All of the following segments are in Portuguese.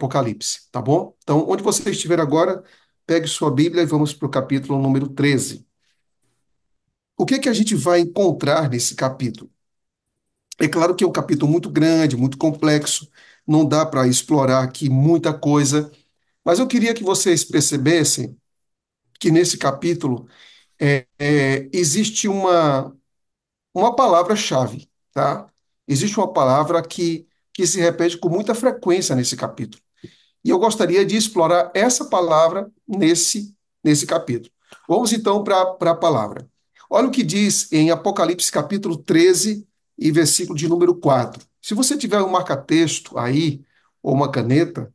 Apocalipse, tá bom? Então, onde você estiver agora, pegue sua Bíblia e vamos para o capítulo número 13. O que que a gente vai encontrar nesse capítulo? É claro que é um capítulo muito grande, muito complexo, não dá para explorar aqui muita coisa, mas eu queria que vocês percebessem que nesse capítulo existe uma palavra-chave, tá? Existe uma palavra que se repete com muita frequência nesse capítulo. E eu gostaria de explorar essa palavra nesse capítulo. Vamos então para a palavra. Olha o que diz em Apocalipse capítulo 13 e versículo de número 4. Se você tiver um marca-texto aí, ou uma caneta,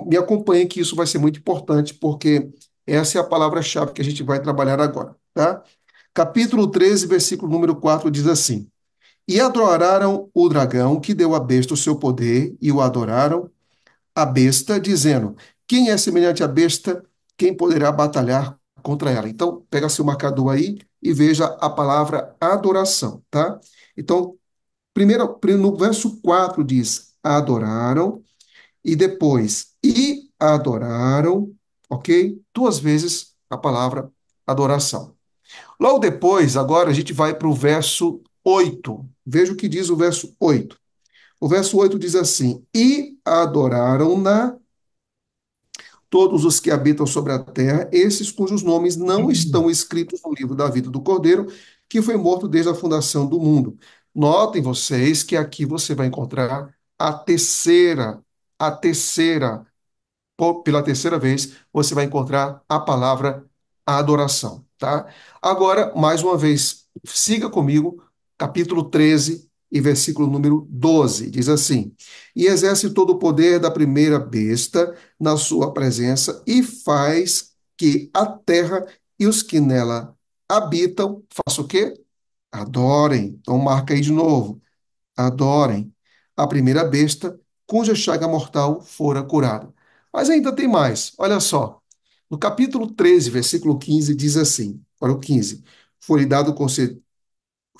me acompanhe que isso vai ser muito importante, porque essa é a palavra-chave que a gente vai trabalhar agora, tá? Capítulo 13, versículo número 4 diz assim: E adoraram o dragão que deu à besta o seu poder, e o adoraram a besta, dizendo: Quem é semelhante à besta? Quem poderá batalhar contra ela? Então, pega seu marcador aí e veja a palavra adoração, tá? Então, primeiro, no verso 4 diz: Adoraram, e depois, e adoraram, ok? Duas vezes a palavra adoração. Logo depois, agora a gente vai para o verso 8. Veja o que diz o verso 8. O verso 8 diz assim: E adoraram-na todos os que habitam sobre a terra, esses cujos nomes não estão escritos no livro da vida do Cordeiro, que foi morto desde a fundação do mundo. Notem vocês que aqui você vai encontrar a terceira, pela terceira vez, você vai encontrar a palavra adoração, tá? Agora, mais uma vez, siga comigo, capítulo 13 e versículo número 12, diz assim: E exerce todo o poder da primeira besta na sua presença e faz que a terra e os que nela habitam, façam o quê? Adorem. Então marca aí de novo, adorem a primeira besta, cuja chaga mortal fora curada. Mas ainda tem mais, olha só. No capítulo 13, versículo 15, diz assim: olha o 15: Foi-lhe dado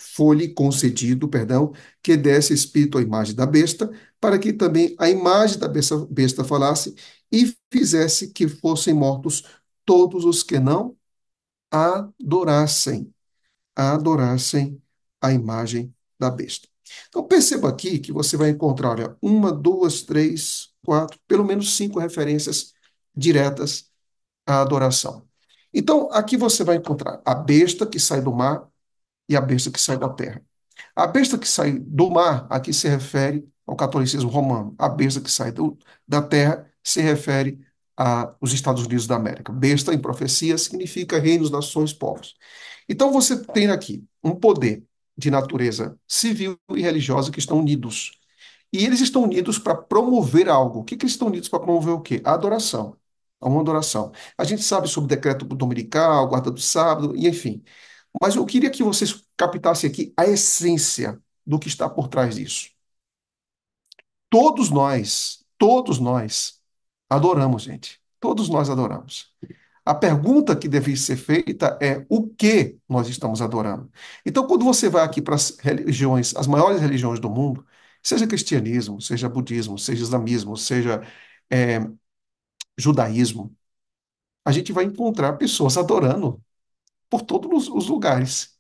foi-lhe concedido, perdão, que desse espírito à imagem da besta, para que também a imagem da besta falasse e fizesse que fossem mortos todos os que não adorassem, adorassem a imagem da besta. Então perceba aqui que você vai encontrar, olha, uma, duas, três, quatro, pelo menos cinco referências diretas à adoração. Então aqui você vai encontrar a besta que sai do mar e a besta que sai da terra. A besta que sai do mar aqui se refere ao catolicismo romano. A besta que sai da terra se refere aos Estados Unidos da América. Besta em profecia significa reinos, nações, povos. Então você tem aqui um poder de natureza civil e religiosa que estão unidos. E eles estão unidos para promover algo. O que que eles estão unidos para promover o quê? A adoração. A uma adoração. A gente sabe sobre o decreto dominical, guarda do sábado, e enfim. Mas eu queria que vocês captassem aqui a essência do que está por trás disso. Todos nós adoramos, gente. Todos nós adoramos. A pergunta que deve ser feita é o que nós estamos adorando. Então, quando você vai aqui para as religiões, as maiores religiões do mundo, seja cristianismo, seja budismo, seja islamismo, seja é, judaísmo, a gente vai encontrar pessoas adorando por todos os lugares.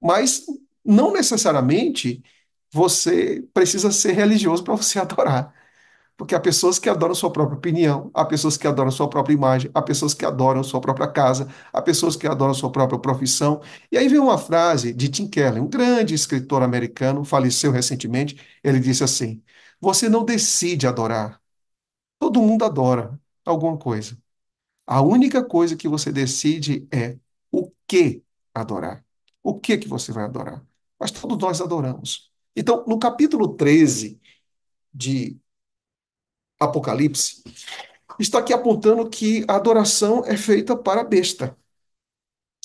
Mas não necessariamente você precisa ser religioso para você adorar. Porque há pessoas que adoram sua própria opinião, há pessoas que adoram sua própria imagem, há pessoas que adoram sua própria casa, há pessoas que adoram sua própria profissão. E aí vem uma frase de Tim Keller, um grande escritor americano, faleceu recentemente. Ele disse assim: Você não decide adorar, todo mundo adora alguma coisa. A única coisa que você decide é o que adorar. O que você vai adorar? Mas todos nós adoramos. Então, no capítulo 13 de Apocalipse, está aqui apontando que a adoração é feita para a besta.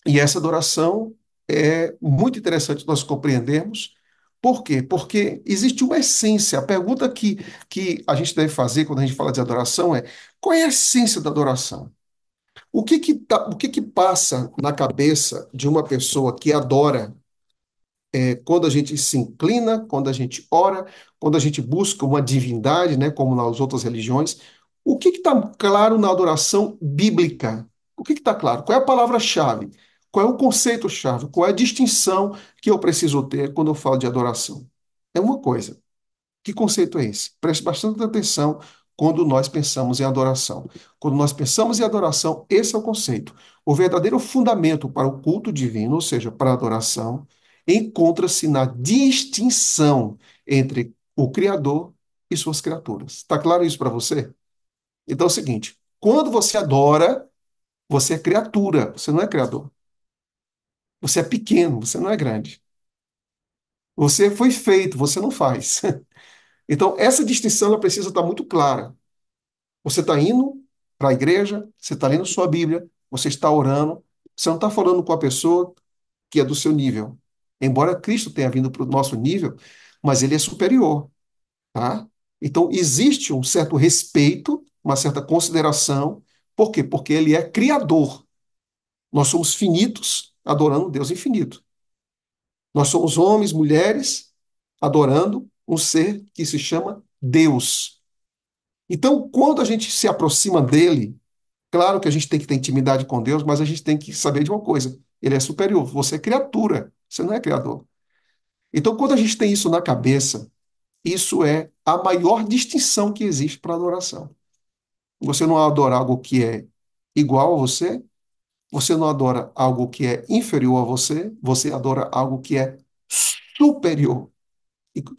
E essa adoração é muito interessante nós compreendermos. Por quê? Porque existe uma essência. A pergunta que a gente deve fazer quando a gente fala de adoração é: qual é a essência da adoração? O que que passa na cabeça de uma pessoa que adora quando a gente se inclina, quando a gente ora, quando a gente busca uma divindade, né, como nas outras religiões, o que está claro na adoração bíblica? O que está claro? Qual é a palavra-chave? Qual é o conceito-chave? Qual é a distinção que eu preciso ter quando eu falo de adoração? É uma coisa. Que conceito é esse? Preste bastante atenção quando nós pensamos em adoração. Quando nós pensamos em adoração, esse é o conceito. O verdadeiro fundamento para o culto divino, ou seja, para a adoração, encontra-se na distinção entre o Criador e suas criaturas. Está claro isso para você? Então é o seguinte: quando você adora, você é criatura, você não é criador. Você é pequeno, você não é grande. Você foi feito, você não faz. Então, essa distinção ela precisa estar muito clara. Você está indo para a igreja, você está lendo sua Bíblia, você está orando, você não está falando com a pessoa que é do seu nível. Embora Cristo tenha vindo para o nosso nível, mas ele é superior, tá? Então, existe um certo respeito, uma certa consideração. Por quê? Porque ele é criador. Nós somos finitos adorando um Deus infinito. Nós somos homens, mulheres, adorando um ser que se chama Deus. Então, quando a gente se aproxima dele, claro que a gente tem que ter intimidade com Deus, mas a gente tem que saber de uma coisa: ele é superior, você é criatura, você não é criador. Então, quando a gente tem isso na cabeça, isso é a maior distinção que existe para adoração. Você não adora algo que é igual a você, você não adora algo que é inferior a você, você adora algo que é superior.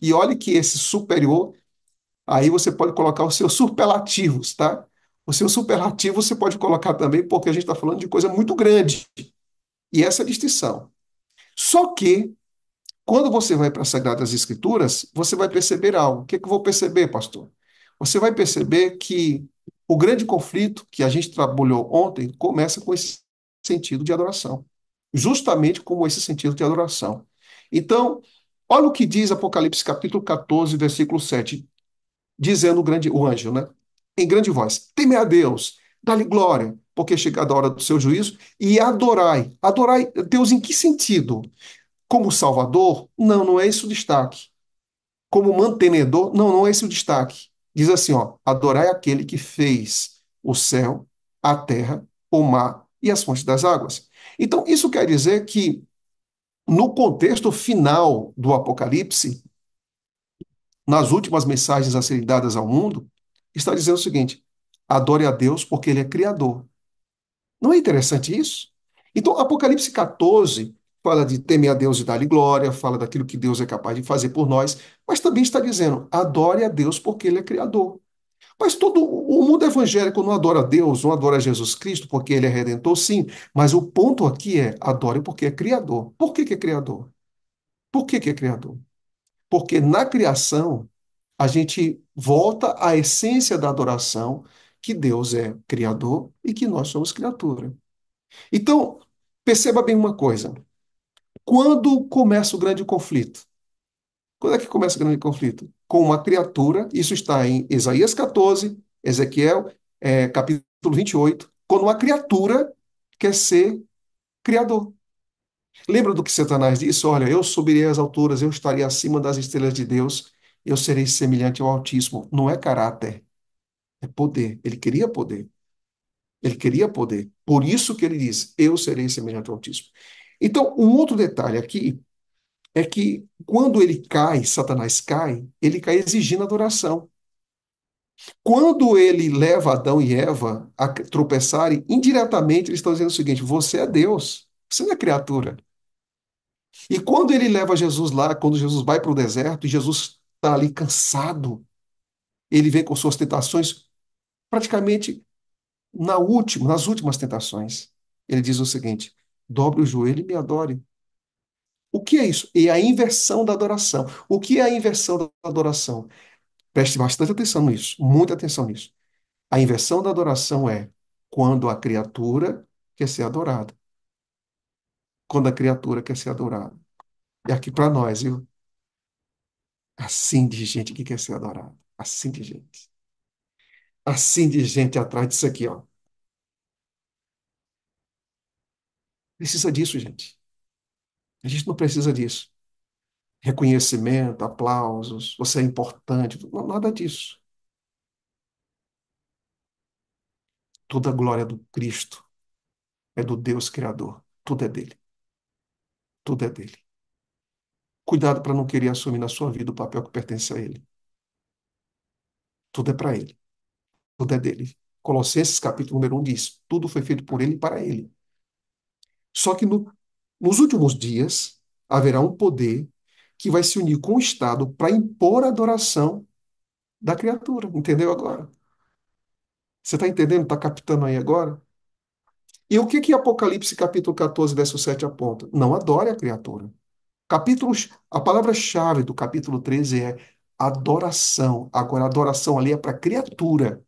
E olhe que esse superior, aí você pode colocar os seus superlativos, tá? O seu superlativo você pode colocar também, porque a gente está falando de coisa muito grande. E essa é a distinção. Só que, quando você vai para as Sagradas Escrituras, você vai perceber algo. O que é que eu vou perceber, pastor? Você vai perceber que o grande conflito que a gente trabalhou ontem começa com esse sentido de adoração. Justamente como esse sentido de adoração. Então, olha o que diz Apocalipse capítulo 14, versículo 7, dizendo o anjo, né? Em grande voz: teme a Deus, dá-lhe glória, porque é chegada a hora do seu juízo, e adorai. Adorai Deus em que sentido? Como Salvador? Não, não é esse o destaque. Como mantenedor? Não, não é esse o destaque. Diz assim, ó: adorai aquele que fez o céu, a terra, o mar e as fontes das águas. Então, isso quer dizer que, no contexto final do Apocalipse, nas últimas mensagens a serem dadas ao mundo, está dizendo o seguinte: adore a Deus porque ele é criador. Não é interessante isso? Então, Apocalipse 14 fala de temer a Deus e dar-lhe glória, fala daquilo que Deus é capaz de fazer por nós, mas também está dizendo: adore a Deus porque ele é criador. Mas todo o mundo evangélico não adora a Deus, não adora Jesus Cristo porque ele é redentor, sim, mas o ponto aqui é: adore porque é criador. Por que que é criador? Por que que é criador? Porque na criação a gente volta à essência da adoração, que Deus é criador e que nós somos criatura. Então, perceba bem uma coisa. Quando começa o grande conflito? Quando é que começa o grande conflito? Com uma criatura, isso está em Isaías 14, Ezequiel, capítulo 28, quando uma criatura quer ser criador. Lembra do que Satanás disse? Olha, eu subirei às alturas, eu estarei acima das estrelas de Deus, eu serei semelhante ao Altíssimo. Não é caráter, é poder. Ele queria poder. Ele queria poder. Por isso que ele diz: eu serei semelhante ao Altíssimo. Então, um outro detalhe aqui é que quando ele cai, Satanás cai, ele cai exigindo adoração. Quando ele leva Adão e Eva a tropeçarem, indiretamente eles estão dizendo o seguinte: você é Deus, você não é criatura. E quando ele leva Jesus lá, quando Jesus vai para o deserto e Jesus está ali cansado, ele vem com suas tentações praticamente nas últimas tentações. Ele diz o seguinte: dobre o joelho e me adore. O que é isso? É a inversão da adoração. O que é a inversão da adoração? Preste bastante atenção nisso, muita atenção nisso. A inversão da adoração é quando a criatura quer ser adorada. Quando a criatura quer ser adorada. E aqui para nós, viu? Assim de gente que quer ser adorada. Assim de gente. Assim de gente atrás disso aqui, ó. Precisa disso, gente. A gente não precisa disso. reconhecimento, aplausos, você é importante, nada disso. Toda a glória do Cristo é do Deus Criador. Tudo é dele. Tudo é dele. Cuidado para não querer assumir na sua vida o papel que pertence a ele. Tudo é para ele. Tudo é dele. Colossenses capítulo número 1 diz: tudo foi feito por ele e para ele. Só que nos últimos dias haverá um poder que vai se unir com o Estado para impor a adoração da criatura. Entendeu agora? Você está entendendo? Está captando aí agora? E o que que Apocalipse capítulo 14, verso 7 aponta? Não adore a criatura. A palavra-chave do capítulo 13 é adoração. Agora, a adoração ali é para criatura.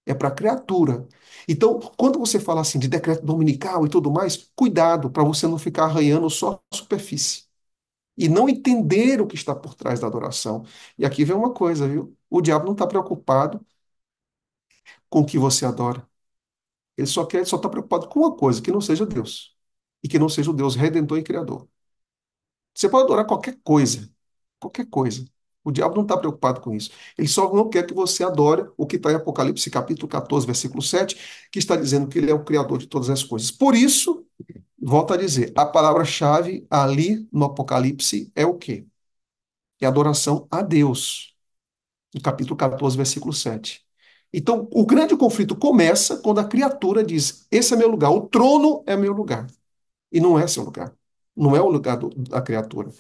É para criatura. Então, quando você fala assim de decreto dominical e tudo mais, cuidado para você não ficar arranhando só a superfície e não entender o que está por trás da adoração. E aqui vem uma coisa, viu? O diabo não está preocupado com o que você adora. Ele só está preocupado com uma coisa, que não seja Deus. E que não seja o Deus redentor e criador. Você pode adorar qualquer coisa. Qualquer coisa. O diabo não está preocupado com isso. Ele só não quer que você adore o que está em Apocalipse capítulo 14, versículo 7, que está dizendo que ele é o criador de todas as coisas. Por isso, volto a dizer, a palavra-chave ali no Apocalipse é o quê? É adoração a Deus. No capítulo 14, versículo 7. Então, o grande conflito começa quando a criatura diz: esse é meu lugar, o trono é meu lugar. E não é seu lugar. Não é o lugar da criatura.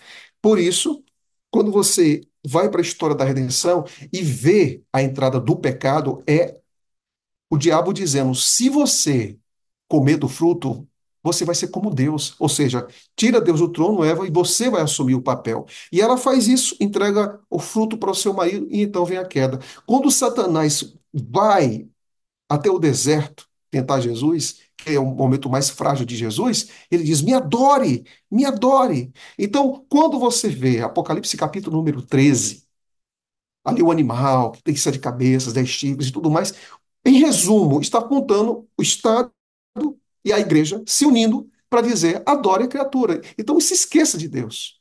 Por isso, quando você vai para a história da redenção e vê a entrada do pecado, é o diabo dizendo: se você comer do fruto, você vai ser como Deus. Ou seja, tira Deus do trono, Eva, e você vai assumir o papel. E ela faz isso, entrega o fruto para o seu marido, e então vem a queda. Quando Satanás vai até o deserto tentar Jesus, que é o momento mais frágil de Jesus, ele diz: me adore, me adore. Então, quando você vê Apocalipse capítulo número 13, ali o animal, que tem 7 cabeças, 10 chifres e tudo mais, em resumo, está apontando o Estado e a igreja se unindo para dizer: adore a criatura. Então, se esqueça de Deus.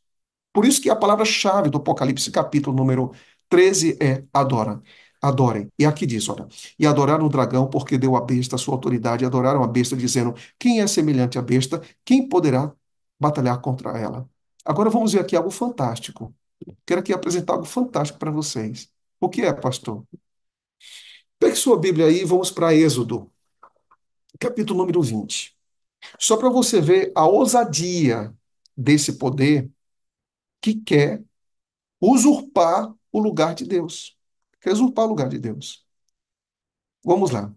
Por isso que a palavra-chave do Apocalipse, capítulo número 13, é adora. Adorem. E aqui diz, olha, e adoraram o dragão porque deu à besta a sua autoridade, e adoraram a besta dizendo: quem é semelhante à besta? Quem poderá batalhar contra ela? Agora vamos ver aqui algo fantástico. Quero aqui apresentar algo fantástico para vocês. O que é, pastor? Pegue sua Bíblia aí e vamos para Êxodo, capítulo número 20. Só para você ver a ousadia desse poder que quer usurpar o lugar de Deus. Quer usurpar o lugar de Deus. Vamos lá.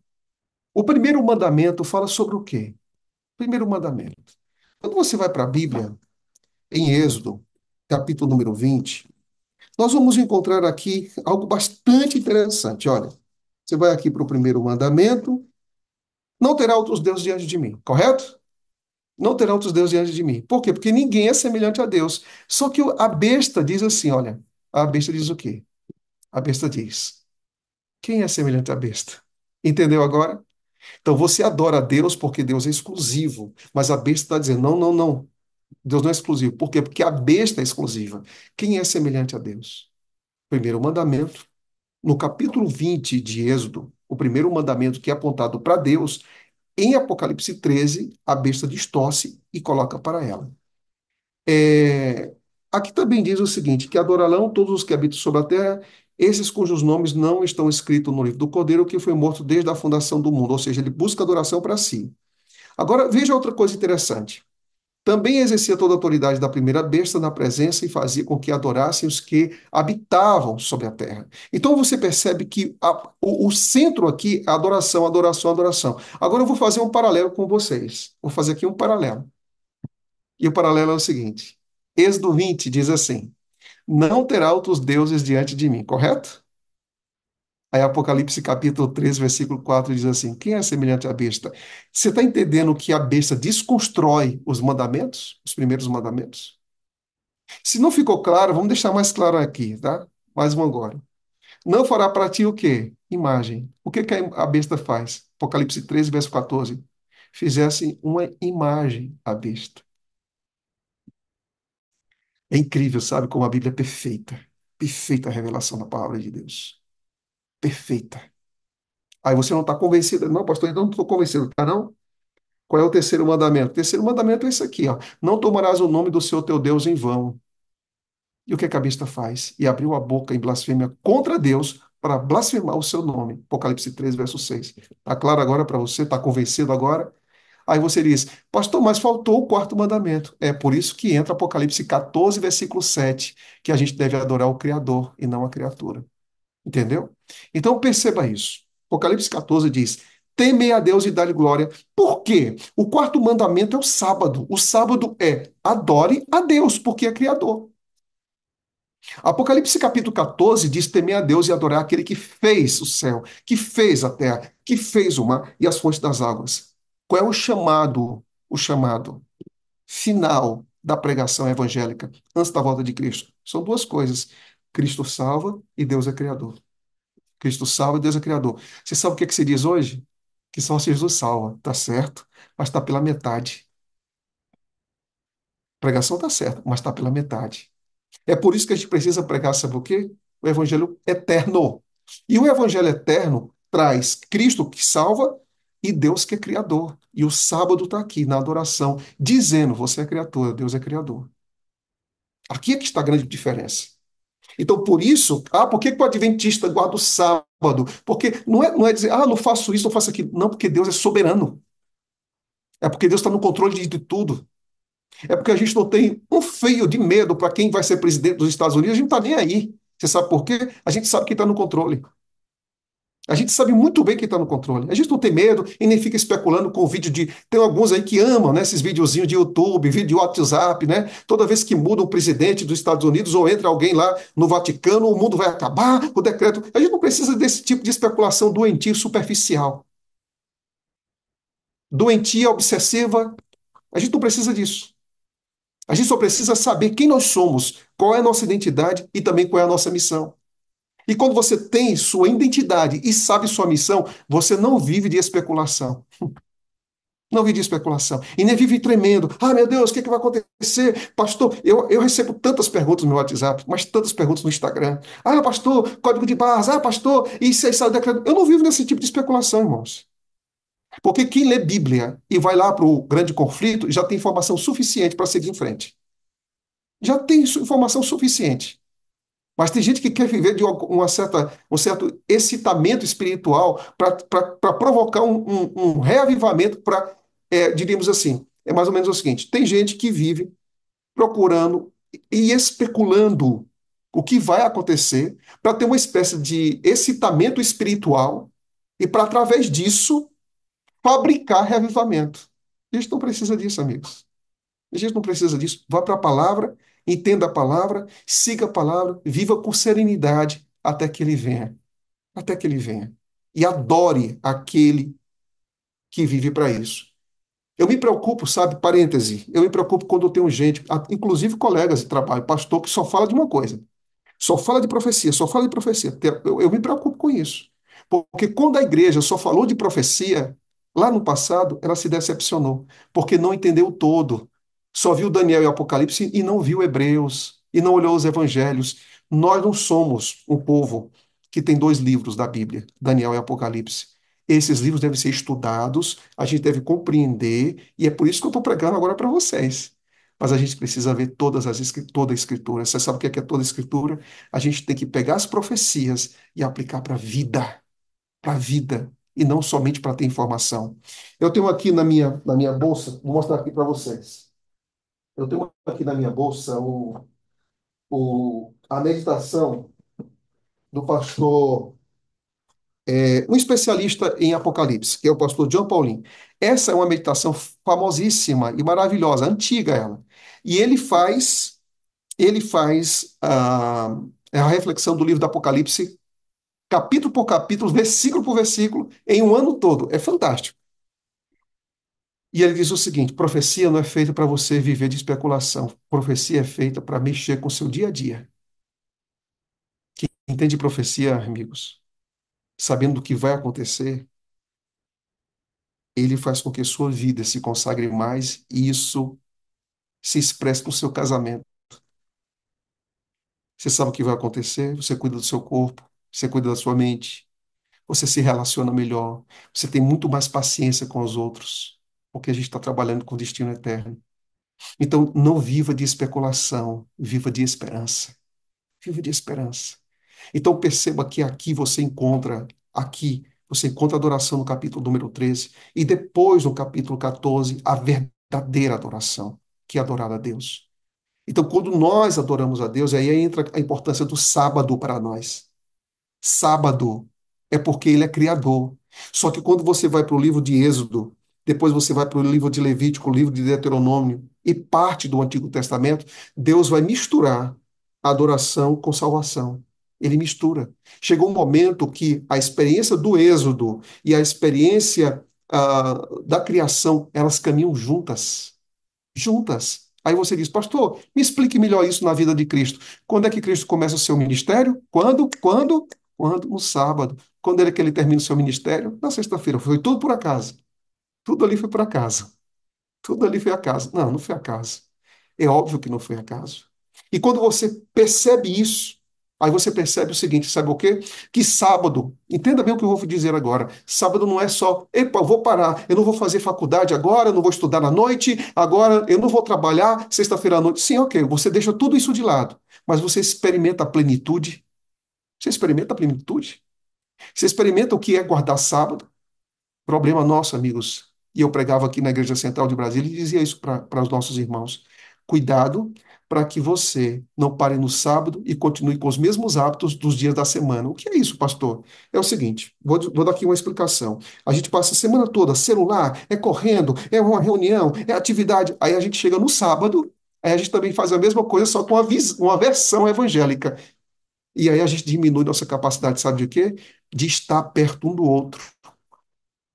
O primeiro mandamento fala sobre o quê? Primeiro mandamento. Quando você vai para a Bíblia, em Êxodo, capítulo número 20, nós vamos encontrar aqui algo bastante interessante. Olha, você vai aqui para o primeiro mandamento: não terá outros deuses diante de mim, correto? Não terá outros deuses diante de mim. Por quê? Porque ninguém é semelhante a Deus. Só que a besta diz assim, olha, a besta diz o quê? A besta diz: quem é semelhante à besta? Entendeu agora? Então você adora a Deus porque Deus é exclusivo, mas a besta está dizendo: não, não, não. Deus não é exclusivo. Por quê? Porque a besta é exclusiva. Quem é semelhante a Deus? Primeiro mandamento. No capítulo 20 de Êxodo, o primeiro mandamento que é apontado para Deus, em Apocalipse 13, a besta distorce e coloca para ela. É, Aqui também diz o seguinte: que adorarão todos os que habitam sobre a terra, esses cujos nomes não estão escritos no livro do Cordeiro, que foi morto desde a fundação do mundo. Ou seja, ele busca adoração para si. Agora, veja outra coisa interessante. Também exercia toda a autoridade da primeira besta na presença e fazia com que adorassem os que habitavam sobre a terra. Então você percebe que o centro aqui é adoração, adoração, adoração. Agora eu vou fazer um paralelo com vocês. Vou fazer aqui um paralelo. E o paralelo é o seguinte: Êxodo 20 diz assim: não terá outros deuses diante de mim, correto? Aí Apocalipse capítulo 3, versículo 4 diz assim: quem é semelhante à besta? Você está entendendo que a besta desconstrói os mandamentos, os primeiros mandamentos? Se não ficou claro, vamos deixar mais claro aqui, tá? Mais um agora. Não fará para ti o quê? Imagem. O que que a besta faz? Apocalipse 13, verso 14. Fizesse uma imagem à besta. É incrível, sabe, como a Bíblia é perfeita. Perfeita a revelação da palavra de Deus. Perfeita. Aí você não está convencido. Não, pastor, eu não estou convencido, tá não? Qual é o terceiro mandamento? O terceiro mandamento é esse aqui, ó. Não tomarás o nome do Senhor teu Deus em vão. E o que a besta faz? E abriu a boca em blasfêmia contra Deus para blasfemar o seu nome. Apocalipse 3, verso 6. Está claro agora para você? Está convencido agora? Aí você diz, pastor, mas faltou o quarto mandamento. É por isso que entra Apocalipse 14, versículo 7, que a gente deve adorar o Criador e não a criatura. Entendeu? Então perceba isso. Apocalipse 14 diz: temei a Deus e dá-lhe glória. Por quê? O quarto mandamento é o sábado. O sábado é adore a Deus, porque é Criador. Apocalipse capítulo 14 diz: temer a Deus e adorar aquele que fez o céu, que fez a terra, que fez o mar e as fontes das águas. Qual é o chamado? O chamado final da pregação evangélica antes da volta de Cristo? São duas coisas: Cristo salva e Deus é criador. Cristo salva e Deus é criador. Você sabe o que é que se diz hoje? Que só Jesus salva, tá certo, mas está pela metade. A pregação tá certa, mas está pela metade. É por isso que a gente precisa pregar, sabe o quê? O evangelho eterno. E o evangelho eterno traz Cristo que salva e Deus que é criador. E o sábado está aqui na adoração, dizendo: você é criatura, Deus é criador. Aqui é que está a grande diferença. Então, por isso, por que que o adventista guarda o sábado? Porque não é dizer, não faço isso, não faço aquilo. Não, porque Deus é soberano. É porque Deus está no controle de tudo. É porque a gente não tem um fio de medo para quem vai ser presidente dos Estados Unidos, a gente não está nem aí. Você sabe por quê? A gente sabe quem está no controle. A gente sabe muito bem quem está no controle. A gente não tem medo e nem fica especulando com o vídeo de. Tem alguns aí que amam, né, esses videozinhos de YouTube, vídeo de WhatsApp, né? Toda vez que muda o presidente dos Estados Unidos ou entra alguém lá no Vaticano, o mundo vai acabar, o decreto. A gente não precisa desse tipo de especulação doentia e superficial. Doentia, obsessiva. A gente não precisa disso. A gente só precisa saber quem nós somos, qual é a nossa identidade e também qual é a nossa missão. E quando você tem sua identidade e sabe sua missão, você não vive de especulação. Não vive de especulação. E nem vive tremendo. Meu Deus, o que é que vai acontecer? Pastor, eu recebo tantas perguntas no meu WhatsApp, mas tantas perguntas no Instagram. Pastor, código de barras. Pastor, isso aí sai o decreto. Eu não vivo nesse tipo de especulação, irmãos. Porque quem lê Bíblia e vai lá para o grande conflito já tem informação suficiente para seguir em frente. Já tem informação suficiente. Mas tem gente que quer viver de um certo excitamento espiritual para provocar um reavivamento para, diríamos assim, é mais ou menos o seguinte: tem gente que vive procurando e especulando o que vai acontecer para ter uma espécie de excitamento espiritual e para, através disso, fabricar reavivamento. A gente não precisa disso, amigos. A gente não precisa disso. Vá para a palavra, entenda a palavra, siga a palavra, viva com serenidade até que ele venha. Até que ele venha. E adore aquele que vive para isso. Eu me preocupo, sabe, parêntese, eu me preocupo quando eu tenho gente, inclusive colegas de trabalho, pastor, que só fala de uma coisa. Só fala de profecia, só fala de profecia. Eu me preocupo com isso. Porque quando a igreja só falou de profecia, lá no passado, ela se decepcionou, porque não entendeu o todo. Só viu Daniel e Apocalipse e não viu Hebreus, e não olhou os evangelhos. Nós não somos um povo que tem dois livros da Bíblia, Daniel e Apocalipse. Esses livros devem ser estudados, a gente deve compreender, e é por isso que eu estou pregando agora para vocês. Mas a gente precisa ver toda a escritura. Você sabe o que é toda a escritura? A gente tem que pegar as profecias e aplicar para a vida, e não somente para ter informação. Eu tenho aqui na minha bolsa, vou mostrar aqui para vocês. Eu tenho aqui na minha bolsa a meditação do pastor, um especialista em Apocalipse, que é o pastor John Paulin. Essa é uma meditação famosíssima e maravilhosa, antiga ela. E ele faz a reflexão do livro do Apocalipse, capítulo por capítulo, versículo por versículo, em um ano todo. É fantástico. E ele diz o seguinte: profecia não é feita para você viver de especulação. Profecia é feita para mexer com o seu dia a dia. Quem entende profecia, amigos, sabendo do que vai acontecer, ele faz com que a sua vida se consagre mais e isso se expresse no seu casamento. Você sabe o que vai acontecer, você cuida do seu corpo, você cuida da sua mente, você se relaciona melhor, você tem muito mais paciência com os outros, porque a gente está trabalhando com destino eterno. Então, não viva de especulação, viva de esperança. Viva de esperança. Então, perceba que aqui você encontra adoração no capítulo número 13, e depois no capítulo 14, a verdadeira adoração, que é adorar a Deus. Então, quando nós adoramos a Deus, aí entra a importância do sábado para nós. Sábado é porque ele é criador. Só que quando você vai para o livro de Êxodo, depois você vai para o livro de Levítico, o livro de Deuteronômio e parte do Antigo Testamento, Deus vai misturar a adoração com salvação. Ele mistura. Chegou um momento que a experiência do Êxodo e a experiência da criação, elas caminham juntas. Juntas. Aí você diz, pastor, me explique melhor isso na vida de Cristo. Quando é que Cristo começa o seu ministério? Quando? Quando? Quando? No sábado. Quando é que ele termina o seu ministério? Na sexta-feira. Foi tudo por acaso. Tudo ali foi por acaso. Tudo ali foi acaso. Não, não foi acaso. É óbvio que não foi acaso. E quando você percebe isso, aí você percebe o seguinte, sabe o quê? Que sábado, entenda bem o que eu vou dizer agora. Sábado não é só, epa, eu vou parar, eu não vou fazer faculdade agora, eu não vou estudar na noite, agora eu não vou trabalhar sexta-feira à noite. Sim, ok, você deixa tudo isso de lado, mas você experimenta a plenitude. Você experimenta a plenitude? Você experimenta o que é guardar sábado? Problema nosso, amigos. E eu pregava aqui na Igreja Central de Brasília e dizia isso para os nossos irmãos. Cuidado para que você não pare no sábado e continue com os mesmos hábitos dos dias da semana. O que é isso, pastor? É o seguinte, vou dar aqui uma explicação. A gente passa a semana toda, celular, é correndo, é uma reunião, é atividade. Aí a gente chega no sábado, aí a gente também faz a mesma coisa, só com uma versão evangélica. E aí a gente diminui nossa capacidade, sabe de quê? De estar perto um do outro,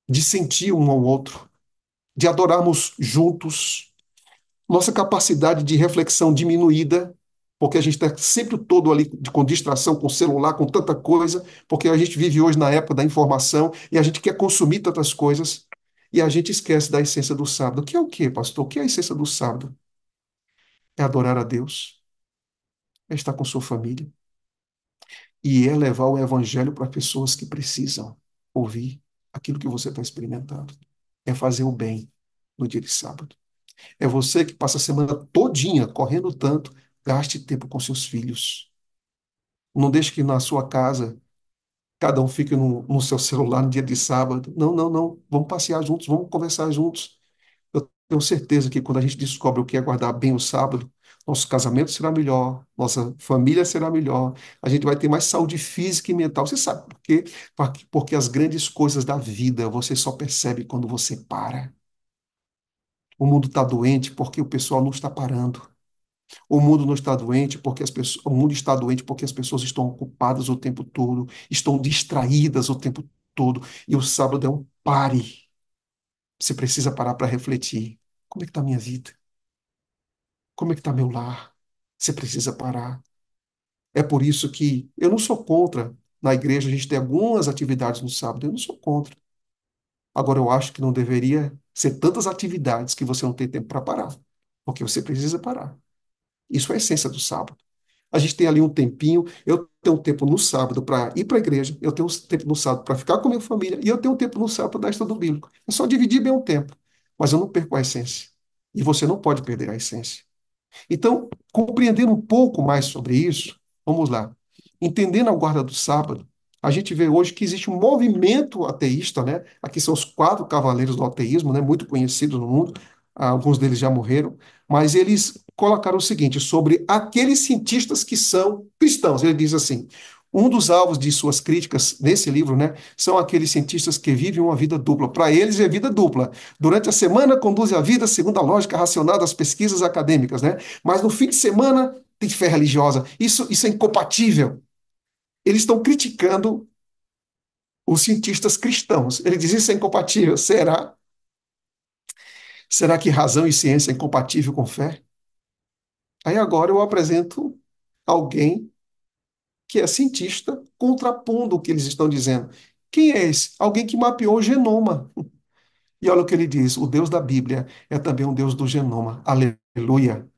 de sentir um ao outro, de adorarmos juntos, nossa capacidade de reflexão diminuída, porque a gente está sempre todo ali com distração, com celular, com tanta coisa, porque a gente vive hoje na época da informação e a gente quer consumir tantas coisas e a gente esquece da essência do sábado. Que é o quê, pastor? O que é a essência do sábado? É adorar a Deus, é estar com sua família e é levar o evangelho para pessoas que precisam ouvir aquilo que você está experimentando. É fazer o bem no dia de sábado. É você que passa a semana todinha correndo tanto, gaste tempo com seus filhos. Não deixe que na sua casa cada um fique no seu celular no dia de sábado. Não, não, não. Vamos passear juntos, vamos conversar juntos. Eu tenho certeza que quando a gente descobre o que é guardar bem o sábado, nosso casamento será melhor, nossa família será melhor, a gente vai ter mais saúde física e mental. Você sabe por quê? Porque as grandes coisas da vida você só percebe quando você para. O mundo está doente porque o pessoal não está parando. O mundo não está doente porque o mundo está doente porque as pessoas estão ocupadas o tempo todo, estão distraídas o tempo todo. E o sábado é um pare. Você precisa parar para refletir. Como é que está a minha vida? Como é que está meu lar? Você precisa parar. É por isso que eu não sou contra na igreja a gente ter algumas atividades no sábado. Eu não sou contra. Agora eu acho que não deveria ser tantas atividades que você não tem tempo para parar, porque você precisa parar. Isso é a essência do sábado. A gente tem ali um tempinho, eu tenho um tempo no sábado para ir para a igreja, eu tenho um tempo no sábado para ficar com a minha família, e eu tenho um tempo no sábado para dar estudo bíblico. É só dividir bem o tempo, mas eu não perco a essência. E você não pode perder a essência. Então, compreendendo um pouco mais sobre isso, vamos lá. Entendendo a guarda do sábado, a gente vê hoje que existe um movimento ateísta, né? Aqui são os quatro cavaleiros do ateísmo, né? Muito conhecidos no mundo. Alguns deles já morreram, mas eles colocaram o seguinte sobre aqueles cientistas que são cristãos. Ele diz assim: um dos alvos de suas críticas nesse livro, né, são aqueles cientistas que vivem uma vida dupla. Para eles é vida dupla. Durante a semana conduzem a vida segundo a lógica racional das pesquisas acadêmicas, né? Mas no fim de semana tem fé religiosa. Isso é incompatível. Eles estão criticando os cientistas cristãos. Ele diz isso é incompatível. Será? Será que razão e ciência é incompatível com fé? Aí agora eu apresento alguém que é cientista contrapondo o que eles estão dizendo. Quem é esse? Alguém que mapeou o genoma. E olha o que ele diz: o Deus da Bíblia é também um Deus do genoma. Aleluia.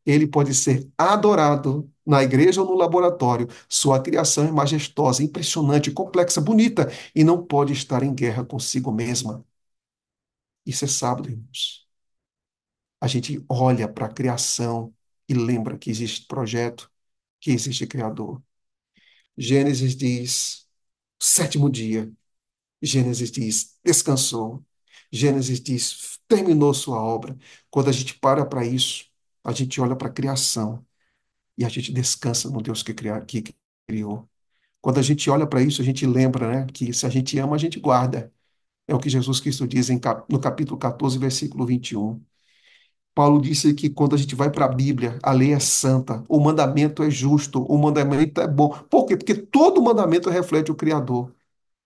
Ele pode ser adorado na igreja ou no laboratório. Sua criação é majestosa, impressionante, complexa, bonita e não pode estar em guerra consigo mesma. Isso é sábado, irmãos. A gente olha para a criação e lembra que existe projeto, que existe Criador. Gênesis diz, sétimo dia. Gênesis diz, descansou. Gênesis diz, terminou sua obra. Quando a gente para isso, a gente olha para a criação e a gente descansa no Deus que criou. Quando a gente olha para isso, a gente lembra, né, que se a gente ama, a gente guarda. É o que Jesus Cristo diz no capítulo 14, versículo 21. Paulo disse que quando a gente vai para a Bíblia, a lei é santa, o mandamento é justo, o mandamento é bom. Por quê? Porque todo mandamento reflete o Criador.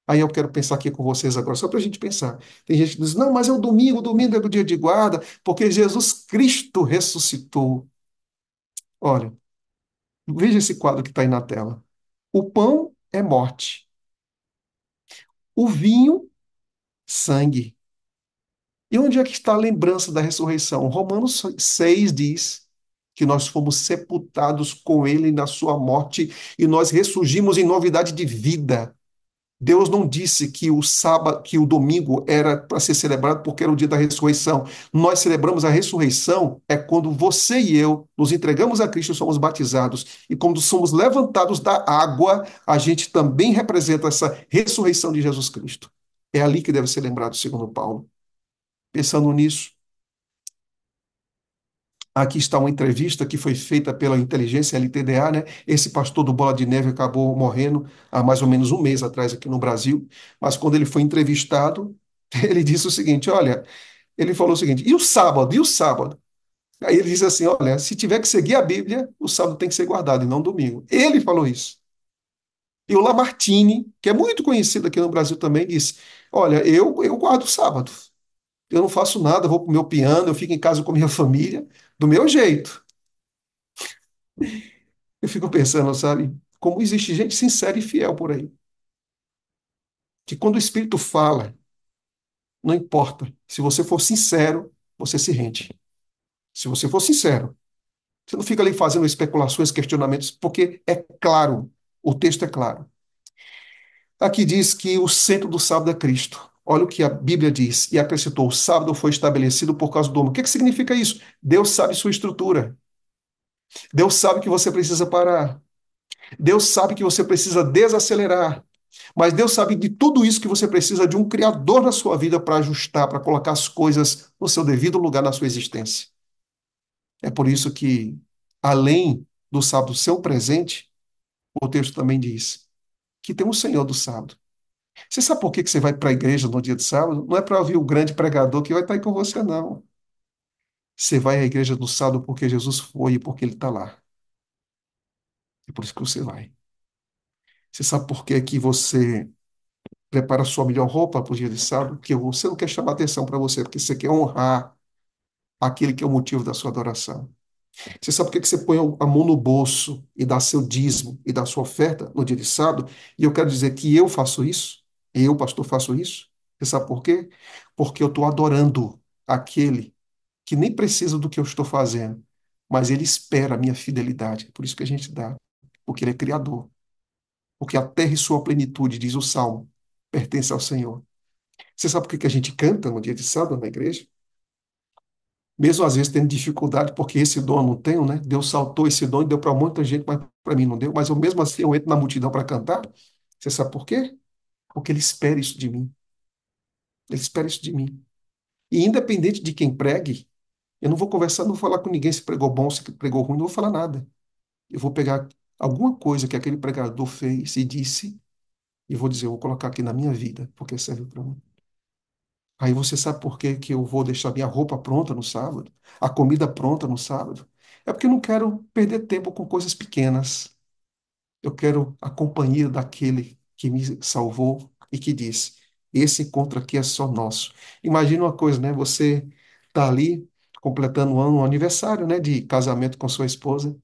Aí eu quero pensar aqui com vocês agora, só para a gente pensar. Tem gente que diz, não, mas é o domingo é do dia de guarda, porque Jesus Cristo ressuscitou. Olha, veja esse quadro que está aí na tela. O pão é morte, o vinho, sangue. E onde é que está a lembrança da ressurreição? Romanos 6 diz que nós fomos sepultados com ele na sua morte e nós ressurgimos em novidade de vida. Deus não disse que o sábado, que o domingo era para ser celebrado porque era o dia da ressurreição. Nós celebramos a ressurreição é quando você e eu nos entregamos a Cristo, somos batizados e quando somos levantados da água, a gente também representa essa ressurreição de Jesus Cristo. É ali que deve ser lembrado, segundo Paulo. Pensando nisso, aqui está uma entrevista que foi feita pela inteligência LTDA, né? Esse pastor do Bola de Neve acabou morrendo há mais ou menos um mês atrás aqui no Brasil, mas quando ele foi entrevistado, ele disse o seguinte, olha, ele falou o seguinte, e o sábado? E o sábado? Aí ele disse assim, olha, se tiver que seguir a Bíblia, o sábado tem que ser guardado e não domingo. Ele falou isso. E o Lamartine, que é muito conhecido aqui no Brasil também, disse, olha, eu guardo o sábado. Eu não faço nada, eu vou pro meu piano, eu fico em casa com minha família, do meu jeito. Eu fico pensando, sabe, como existe gente sincera e fiel por aí. Que quando o Espírito fala, não importa. Se você for sincero, você se rende. Se você for sincero, você não fica ali fazendo especulações, questionamentos, porque é claro, o texto é claro. Aqui diz que o centro do sábado é Cristo. Olha o que a Bíblia diz. E acrescentou: o sábado foi estabelecido por causa do homem. O que significa isso? Deus sabe sua estrutura. Deus sabe que você precisa parar. Deus sabe que você precisa desacelerar. Mas Deus sabe de tudo isso que você precisa de um Criador na sua vida para ajustar, para colocar as coisas no seu devido lugar na sua existência. É por isso que, além do sábado ser um presente, o texto também diz que tem um Senhor do sábado. Você sabe por que que você vai para a igreja no dia de sábado? Não é para ouvir o grande pregador que vai estar aí com você, não. Você vai à igreja no sábado porque Jesus foi e porque ele está lá. É por isso que você vai. Você sabe por que que você prepara a sua melhor roupa para o dia de sábado? Porque você não quer chamar atenção para você, porque você quer honrar aquele que é o motivo da sua adoração. Você sabe por que que você põe a mão no bolso e dá seu dízimo e dá sua oferta no dia de sábado? E eu quero dizer que eu faço isso, eu, pastor, faço isso. Você sabe por quê? Porque eu estou adorando aquele que nem precisa do que eu estou fazendo, mas ele espera a minha fidelidade. É por isso que a gente dá, porque ele é criador. Porque a terra e sua plenitude, diz o Salmo, pertence ao Senhor. Você sabe por que que a gente canta no dia de sábado na igreja? Mesmo às vezes tendo dificuldade, porque esse dom eu não tenho, né? Deus saltou esse dom e deu para muita gente, mas para mim não deu. Mas eu mesmo assim eu entro na multidão para cantar. Você sabe por quê? Porque ele espera isso de mim. Ele espera isso de mim. E independente de quem pregue, eu não vou conversar, não vou falar com ninguém se pregou bom, se pregou ruim, não vou falar nada. Eu vou pegar alguma coisa que aquele pregador fez e disse e vou dizer, eu vou colocar aqui na minha vida, porque serve para mim. Aí você sabe por que que eu vou deixar minha roupa pronta no sábado, a comida pronta no sábado? É porque eu não quero perder tempo com coisas pequenas. Eu quero a companhia daquele que me salvou e que disse: esse encontro aqui é só nosso. Imagina uma coisa, né? Você tá ali completando um ano, um aniversário, né, de casamento com sua esposa.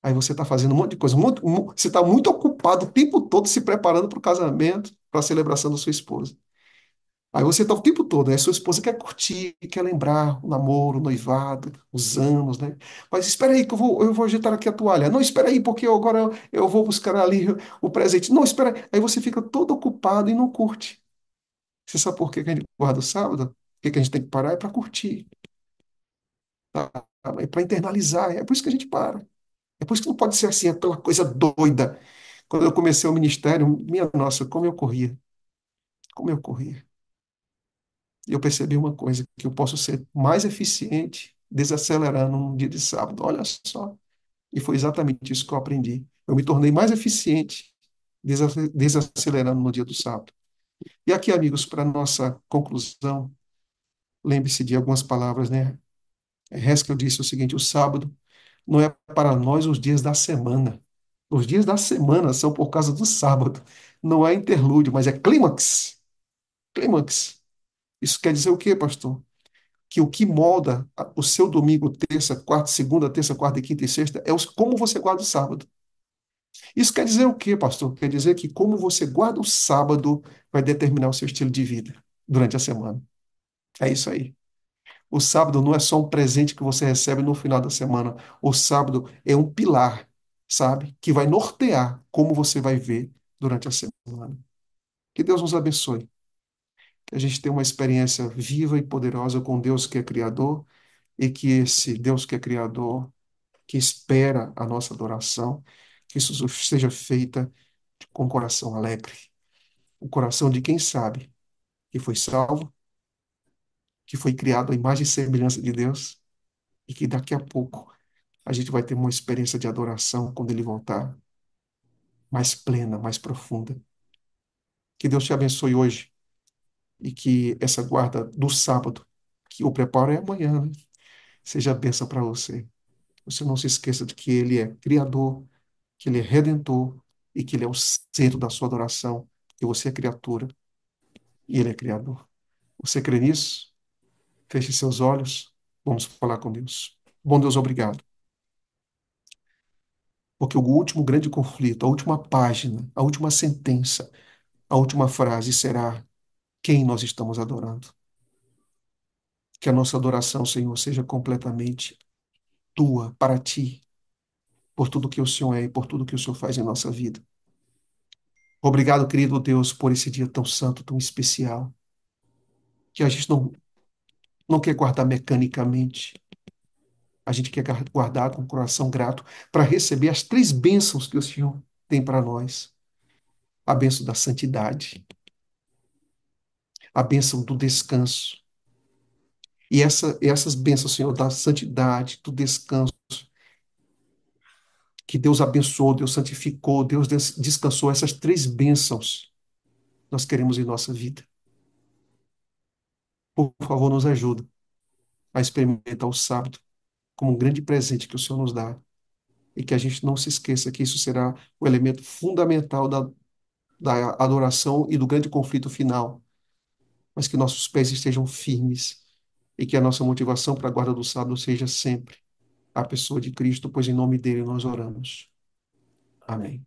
Aí você está fazendo um monte de coisa, você está muito ocupado o tempo todo se preparando para o casamento, para a celebração da sua esposa. Aí você tá o tempo todo, né? Sua esposa quer curtir, quer lembrar o namoro, o noivado, os anos, né? Mas espera aí que eu vou ajeitar aqui a toalha. Não, espera aí, porque agora eu vou buscar ali o presente. Não, espera aí. Aí você fica todo ocupado e não curte. Você sabe por que que a gente guarda o sábado? Por que que a gente tem que parar? É para curtir, tá? É para internalizar. É por isso que a gente para. É por isso que não pode ser assim, aquela coisa doida. Quando eu comecei o ministério, minha nossa, como eu corria. Como eu corria. E eu percebi uma coisa, que eu posso ser mais eficiente desacelerando num dia de sábado. Olha só. E foi exatamente isso que eu aprendi. Eu me tornei mais eficiente desacelerando no dia do sábado. E aqui, amigos, para nossa conclusão, lembre-se de algumas palavras, né? Haskell disse o seguinte: o sábado não é para nós os dias da semana. Os dias da semana são por causa do sábado. Não é interlúdio, mas é clímax. Clímax. Isso quer dizer o quê, pastor? Que o que molda o seu domingo, terça, quarta, segunda, terça, quarta e quinta e sexta é como você guarda o sábado. Isso quer dizer o quê, pastor? Quer dizer que como você guarda o sábado vai determinar o seu estilo de vida durante a semana. É isso aí. O sábado não é só um presente que você recebe no final da semana. O sábado é um pilar, sabe? Que vai nortear como você vai ver durante a semana. Que Deus nos abençoe. Que a gente tenha uma experiência viva e poderosa com Deus que é Criador e que esse Deus que é Criador, que espera a nossa adoração, que isso seja feita com o coração alegre, o coração de quem sabe que foi salvo, que foi criado à imagem e semelhança de Deus e que daqui a pouco a gente vai ter uma experiência de adoração quando ele voltar, mais plena, mais profunda. Que Deus te abençoe hoje e que essa guarda do sábado, que o preparo é amanhã, né? Seja bênção para você. Você não se esqueça de que ele é Criador, que ele é Redentor e que ele é o centro da sua adoração, que você é criatura e ele é Criador. Você crê nisso? Feche seus olhos. Vamos falar com Deus. Bom Deus, obrigado. Porque o último grande conflito, a última página, a última sentença, a última frase será quem nós estamos adorando. Que a nossa adoração, Senhor, seja completamente tua, para ti, por tudo que o Senhor é e por tudo que o Senhor faz em nossa vida. Obrigado, querido Deus, por esse dia tão santo, tão especial, que a gente não quer guardar mecanicamente, a gente quer guardar com o coração grato para receber as três bênçãos que o Senhor tem para nós: a bênção da santidade, a bênção do descanso. E essas bênçãos, Senhor, da santidade, do descanso, que Deus abençoou, Deus santificou, Deus descansou, essas três bênçãos nós queremos em nossa vida. Por favor, nos ajuda a experimentar o sábado como um grande presente que o Senhor nos dá. E que a gente não se esqueça que isso será o elemento fundamental da adoração e do grande conflito final, mas que nossos pés estejam firmes e que a nossa motivação para a guarda do sábado seja sempre a pessoa de Cristo, pois em nome dele nós oramos. Amém.